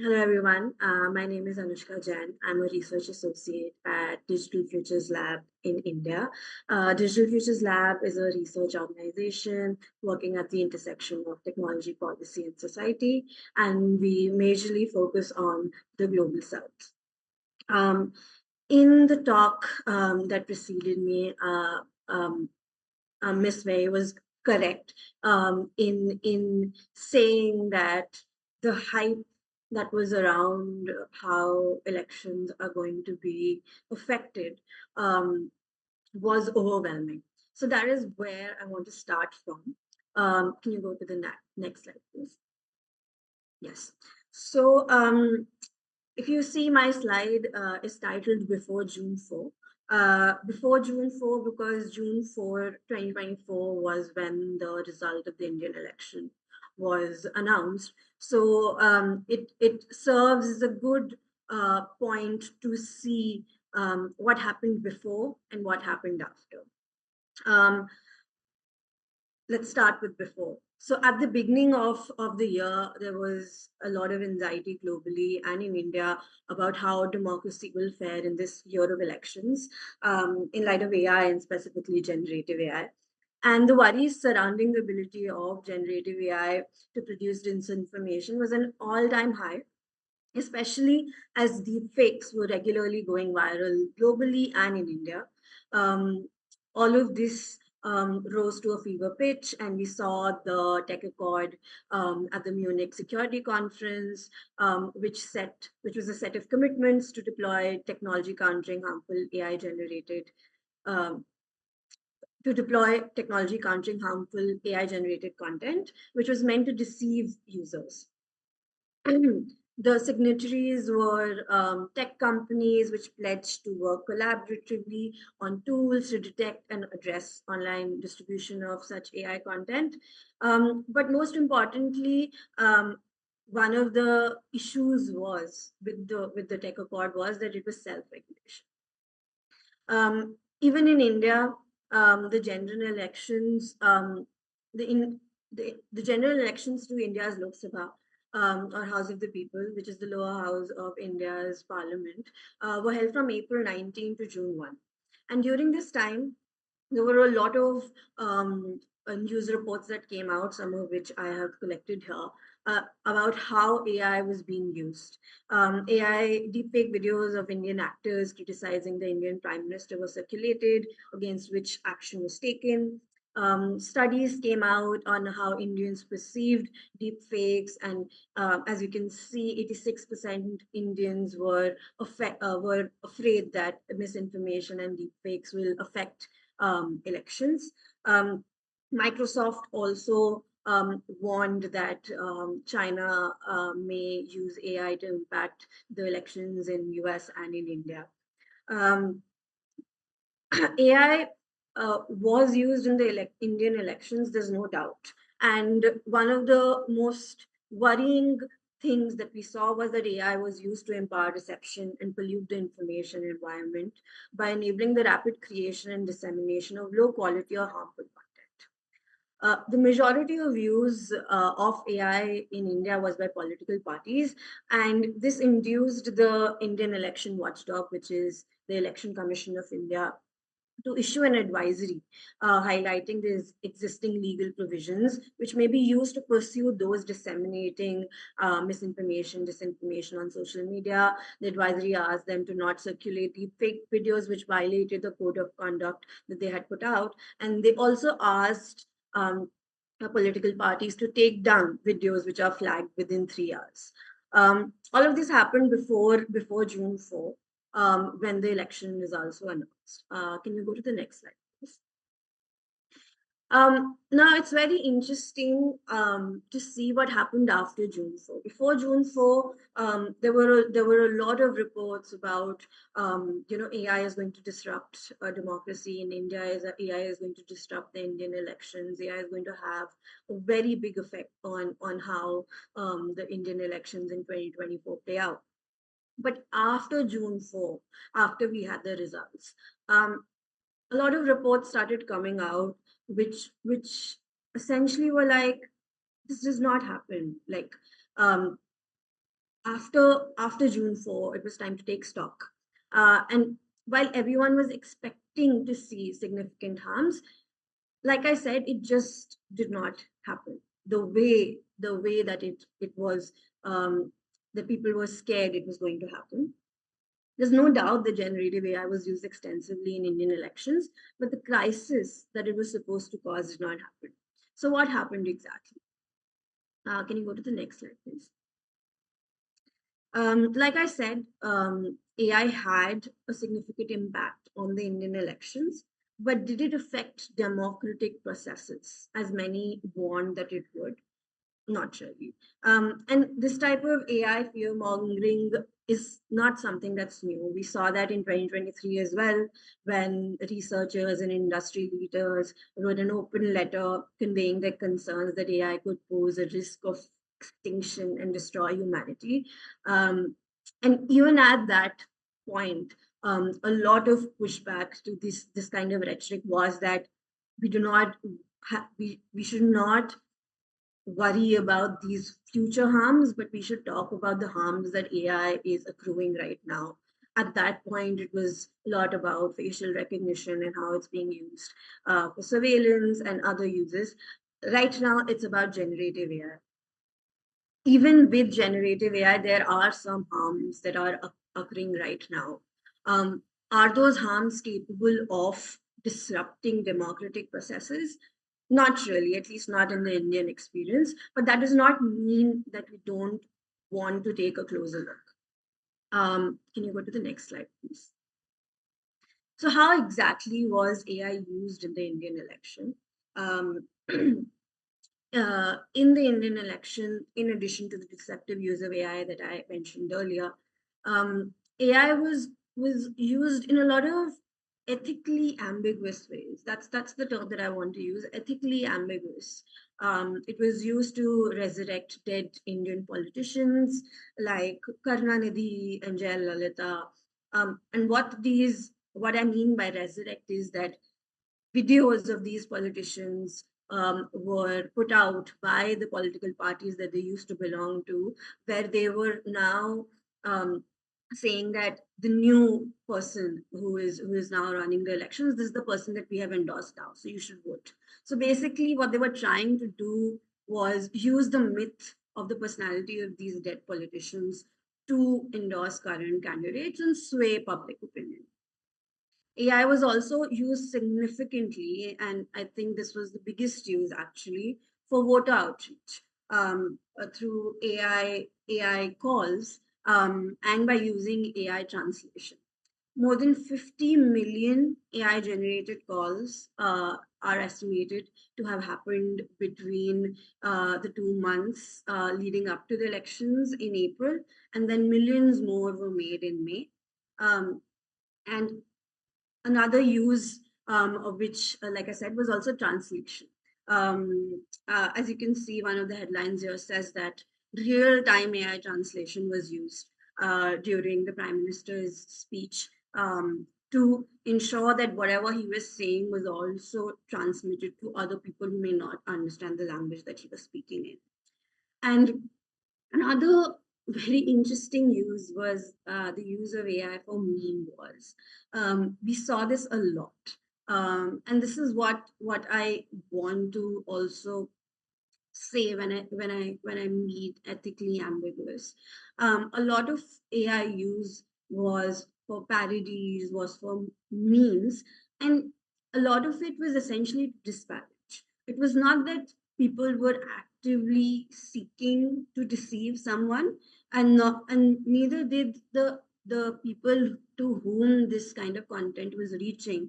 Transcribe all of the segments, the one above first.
Hello, everyone. My name is Anushka Jain. I'm a research associate at Digital Futures Lab in India. Digital Futures Lab is a research organization working at the intersection of technology, policy, and society, and we majorly focus on the global south. Um, in the talk that preceded me, um, Miss May was correct in saying that the hype that was around how elections are going to be affected um, was overwhelming. So that is where I want to start from. Can you go to the next slide, please? Yes. So if you see my slide is titled Before June 4. Before June 4, because June 4, 2024 was when the result of the Indian election was announced. So it serves as a good point to see what happened before and what happened after. Um, let's start with before. So at the beginning of the year, there was a lot of anxiety globally and in India about how democracy will fare in this year of elections in light of AI and specifically generative AI. And the worries surrounding the ability of generative AI to produce disinformation was an all-time high, especially as deepfakes were regularly going viral globally and in India. Um, all of this rose to a fever pitch, and we saw the tech accord at the Munich Security Conference, which was a set of commitments to deploy technology countering harmful AI generated. Um, to deploy technology countering harmful AI generated content, which was meant to deceive users. The signatories were tech companies which pledged to work collaboratively on tools to detect and address online distribution of such AI content. But most importantly, one of the issues was with the tech accord was that it was self-regulation. Even in India, the general elections, the in the general elections to India's Lok Sabha or House of the People, which is the lower house of India's parliament, were held from April 19 to June 1. And during this time, there were a lot of news reports that came out, some of which I have collected here, about how AI was being used. AI deepfake videos of Indian actors criticizing the Indian Prime Minister were circulated, against which action was taken. Studies came out on how Indians perceived deepfakes, and as you can see, 86% Indians were afraid that misinformation and deepfakes will affect elections. Microsoft also warned that China may use AI to impact the elections in US and in India. Um, AI was used in the Indian elections, there's no doubt. And one of the most worrying things that we saw was that AI was used to empower deception and pollute the information environment by enabling the rapid creation and dissemination of low quality or harmful content. The majority of use of AI in India was by political parties, and this induced the Indian Election Watchdog, which is the Election Commission of India, to issue an advisory highlighting these existing legal provisions, which may be used to pursue those disseminating misinformation, disinformation on social media. The advisory asked them to not circulate deep fake videos which violated the code of conduct that they had put out. And they also asked political parties to take down videos which are flagged within 3 hours. All of this happened before June 4, when the election results were announced. Can you go to the next slide, please? Now it's very interesting to see what happened after June 4. Before June 4, there were a lot of reports about AI is going to disrupt democracy in India. AI is going to disrupt the Indian elections. AI is going to have a very big effect on how the Indian elections in 2024 play out. But after June 4, after we had the results, a lot of reports started coming out which essentially were like, this does not happen. Like, um, after June 4, it was time to take stock. And while everyone was expecting to see significant harms, like I said, it just did not happen. The way that it was, the people were scared it was going to happen. There's no doubt that generative AI was used extensively in Indian elections, but the crisis that it was supposed to cause did not happen. So what happened exactly? Can you go to the next slide, please? Like I said, AI had a significant impact on the Indian elections, but did it affect democratic processes as many warned that it would? Not really. And this type of AI fear mongering is not something that's new. We saw that in 2023 as well, when researchers and industry leaders wrote an open letter conveying their concerns that AI could pose a risk of extinction and destroy humanity. Um, and even at that point, a lot of pushback to this kind of rhetoric was that we do not we should not worry about these future harms, but we should talk about the harms that AI is accruing right now. At that point, it was a lot about facial recognition and how it's being used for surveillance and other uses. Right now, it's about generative AI. Even with generative AI, there are some harms that are occurring right now. Um, are those harms capable of disrupting democratic processes? Not really, at least not in the Indian experience. But that does not mean that we don't want to take a closer look. Can you go to the next slide, please? So, how exactly was AI used in the Indian election? Um, in the Indian election, in addition to the deceptive use of AI that I mentioned earlier, AI was used in a lot of ethically ambiguous ways. That's the term that I want to use. Ethically ambiguous. It was used to resurrect dead Indian politicians like Karunanidhi and Jayalalitha. And what I mean by resurrect is that videos of these politicians were put out by the political parties that they used to belong to, where they were now um, saying that the new person who is now running the elections, this is the person that we have endorsed now, so you should vote. So basically, what they were trying to do was use the myth of the personality of these dead politicians to endorse current candidates and sway public opinion. AI was also used significantly, and I think this was the biggest use actually for voter outreach through AI calls and by using AI translation. More than 50 million AI generated calls are estimated to have happened between the 2 months leading up to the elections in April, and then millions more were made in May. And another use of which, like I said, was also translation. As you can see, one of the headlines here says that real-time AI translation was used during the Prime Minister's speech to ensure that whatever he was saying was also transmitted to other people who may not understand the language that he was speaking in. And another very interesting use was the use of AI for meme wars. We saw this a lot, and this is what I want to also say when I meet ethically ambiguous. A lot of AI use was for parodies, was for memes, and a lot of it was essentially to disparage. It was not that people were actively seeking to deceive someone, and neither did the people to whom this kind of content was reaching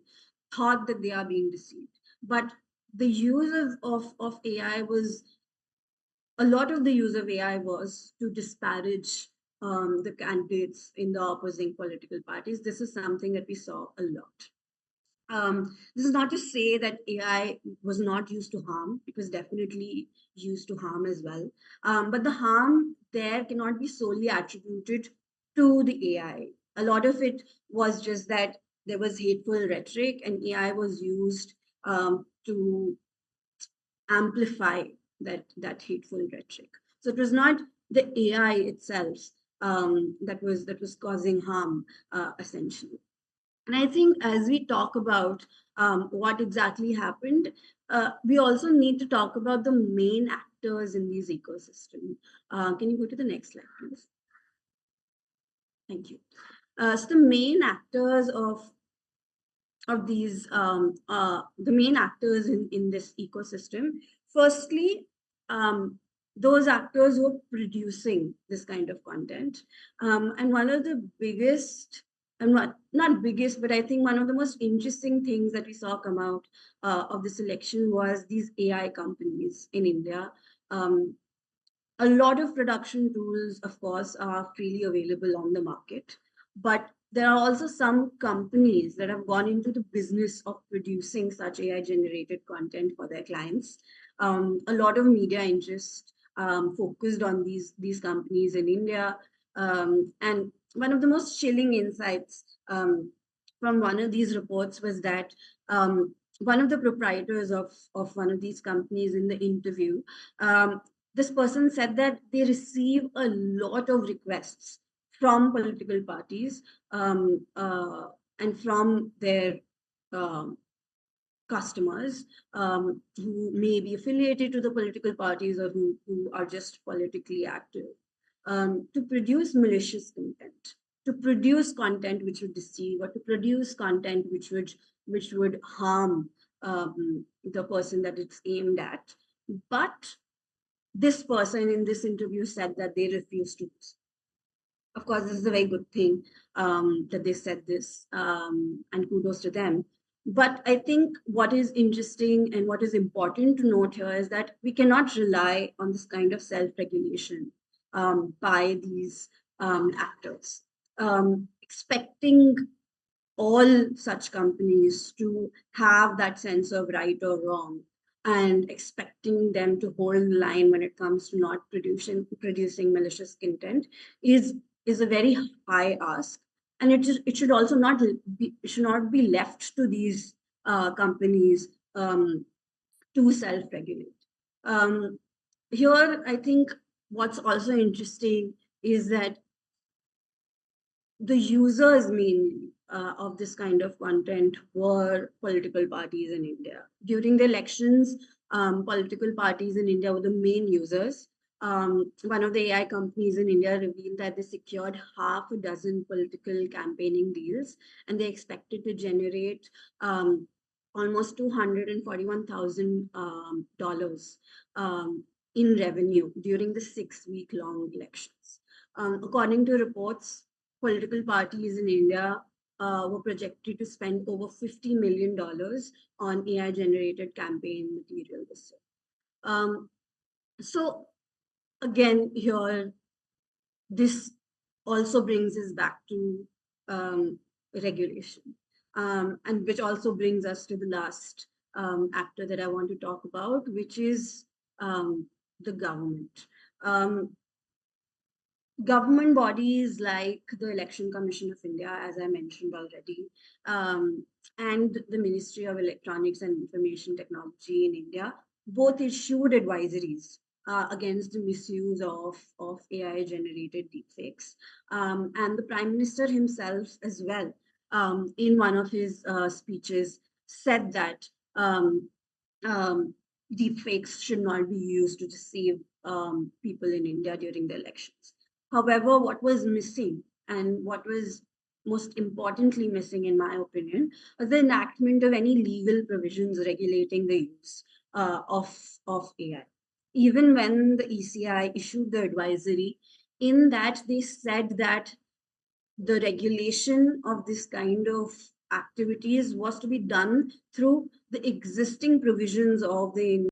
thought that they are being deceived. But the use of AI was a lot of the use of AI was to disparage the candidates in the opposing political parties. This is something that we saw a lot. This is not to say that AI was not used to harm. It was definitely used to harm as well. But the harm there cannot be solely attributed to the AI. A lot of it was just that there was hateful rhetoric, and AI was used to amplify that hateful rhetoric. So it was not the AI itself that was causing harm, essentially. And I think as we talk about what exactly happened, we also need to talk about the main actors in these ecosystems. Can you go to the next slide, please? Thank you. So the main actors of these the main actors in this ecosystem, firstly, those actors who are producing this kind of content, and one of the biggest, and not biggest, but I think one of the most interesting things that we saw come out of this election was these AI companies in India. um, a lot of production tools, of course, are freely available on the market, but there are also some companies that have gone into the business of producing such AI generated content for their clients. A lot of media interest focused on these companies in India. And one of the most chilling insights from one of these reports was that one of the proprietors of one of these companies in the interview, this person said that they receive a lot of requests from political parties, and from their um, customers, who may be affiliated to the political parties or who are just politically active, to produce malicious content, to produce content which would deceive, or to produce content which would harm the person that it's aimed at. But this person in this interview said that they refuse to. Of course, this is a very good thing, that they said this, and kudos to them. But I think what is interesting and what is important to note here is that we cannot rely on this kind of self-regulation by these actors. Expecting all such companies to have that sense of right or wrong, and expecting them to hold the line when it comes to not producing malicious content is is a very high ask. And it should also not be, it should not be left to these companies to self-regulate. um, Here, I think what's also interesting is that the users mainly of this kind of content were political parties in India. During the elections, political parties in India were the main users. One of the AI companies in India revealed that they secured half a dozen political campaigning deals, and they expected to generate almost $241,000 in revenue during the 6-week long elections. According to reports, political parties in India were projected to spend over $50 million on AI generated campaign material this year. So, again, here, this also brings us back to regulation, and which also brings us to the last actor that I want to talk about, which is the government. Um, Government bodies like the Election Commission of India, as I mentioned already, and the Ministry of Electronics and Information Technology in India, both issued advisories against the misuse of AI generated deepfakes. And the Prime Minister himself, as well, in one of his speeches, said that um, deepfakes should not be used to deceive people in India during the elections. However, what was missing, and what was most importantly missing, in my opinion, was the enactment of any legal provisions regulating the use of AI. Even when the ECI issued the advisory, in that they said that the regulation of this kind of activities was to be done through the existing provisions of the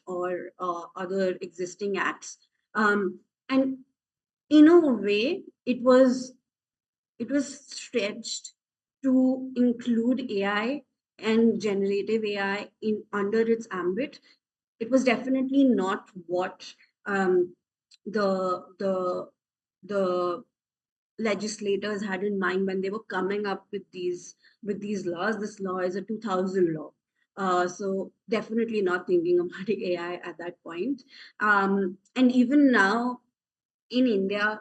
or other existing acts. And in a way, it was stretched to include AI and generative AI in under its ambit. It was definitely not what the the the legislators had in mind when they were coming up with these laws. This law is a 2000 law. So definitely not thinking about AI at that point. And even now, in India,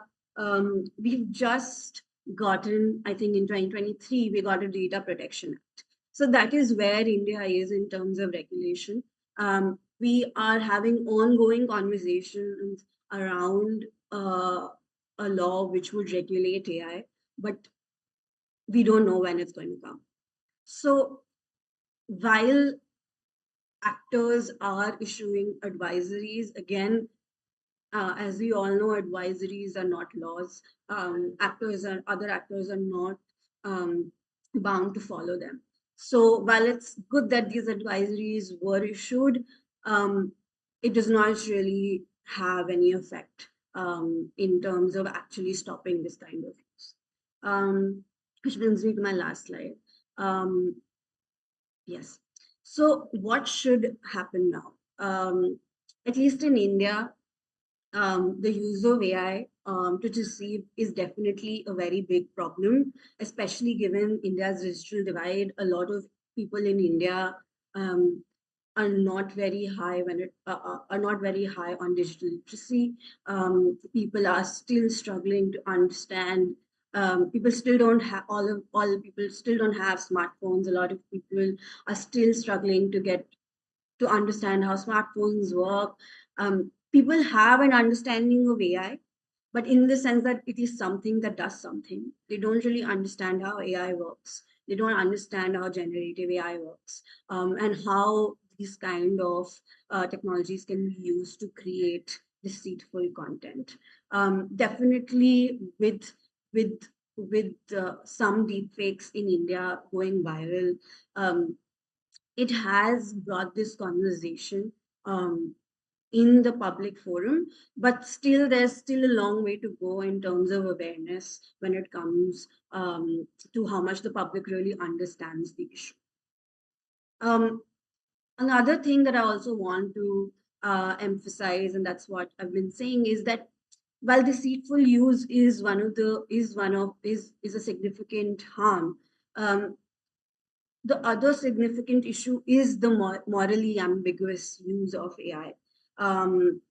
we've just gotten, I think in 2023, we got a Data Protection Act. So that is where India is in terms of regulation. We are having ongoing conversations around a law which would regulate AI, but we don't know when it's going to come. So while actors are issuing advisories, again, as we all know, advisories are not laws. Other actors are not um, bound to follow them. So while it's good that these advisories were issued, um, it does not really have any effect in terms of actually stopping this kind of use. Which brings me to my last slide. Um, yes. So what should happen now? At least in India, the use of AI to deceive is definitely a very big problem, especially given India's digital divide. A lot of people in India um, are not very high are not very high on digital literacy. People are still struggling to understand. People still don't have all people still don't have smartphones. A lot of people are still struggling to understand how smartphones work. People have an understanding of AI, but in the sense that it is something that does something. They don't really understand how AI works. They don't understand how generative AI works, and how these kind of technologies can be used to create deceitful content. Definitely, with some deepfakes in India going viral, um, it has brought this conversation um, in the public forum, but still there's still a long way to go in terms of awareness when it comes to how much the public really understands the issue. Um, Another thing that I also want to emphasize, and that's what I've been saying, is that while deceitful use is a significant harm, um, the other significant issue is the morally ambiguous use of AI,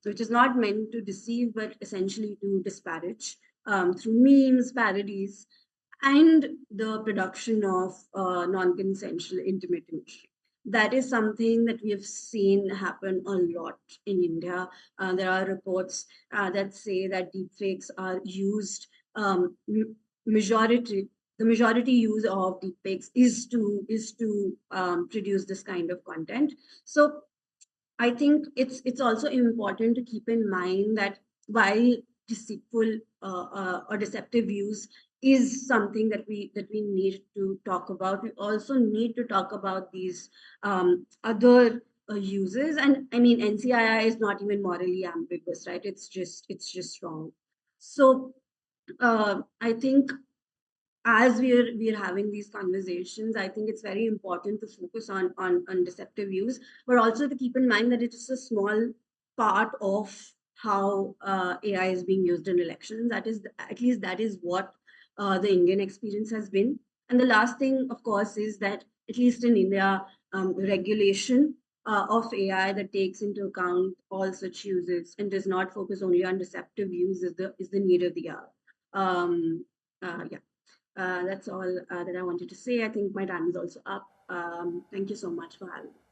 which is not meant to deceive, but essentially to disparage through memes, parodies, and the production of non consensual intimate imagery. That is something that we have seen happen a lot in India. There are reports that say that deepfakes are used majority the majority use of deepfakes is to produce this kind of content. So I think it's also important to keep in mind that while deceitful or deceptive use is something that we need to talk about, we also need to talk about these other uses. And I mean, NCII is not even morally ambiguous, right? It's just wrong. So I think as we're having these conversations, I think it's very important to focus on deceptive use, but also to keep in mind that it's a small part of how AI is being used in elections. That is, at least that is what the Indian experience has been. And the last thing, of course, is that at least in India, regulation of AI that takes into account all such uses and does not focus only on deceptive use is the need of the hour. Yeah. That's all that I wanted to say. I think my time is also up. Thank you so much for having me.